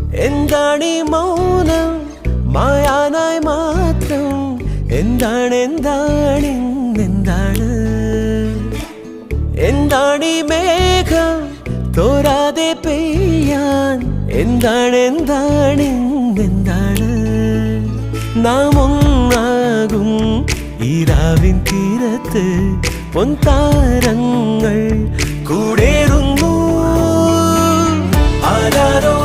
എന്താണീ മൗനം മായാനായി മാത്രം എന്താണ് എന്താണ് എന്താണ് എന്താണീ മേഘം തോരാതെ പെയ്യാൻ എന്താണ് എന്താണ് എന്താണ് നാം ഒന്നാകും ഈരാവിൻ തീരത്ത് പൊൻതാരങ്ങൾ കൂടേറുന്നു ആരാരോ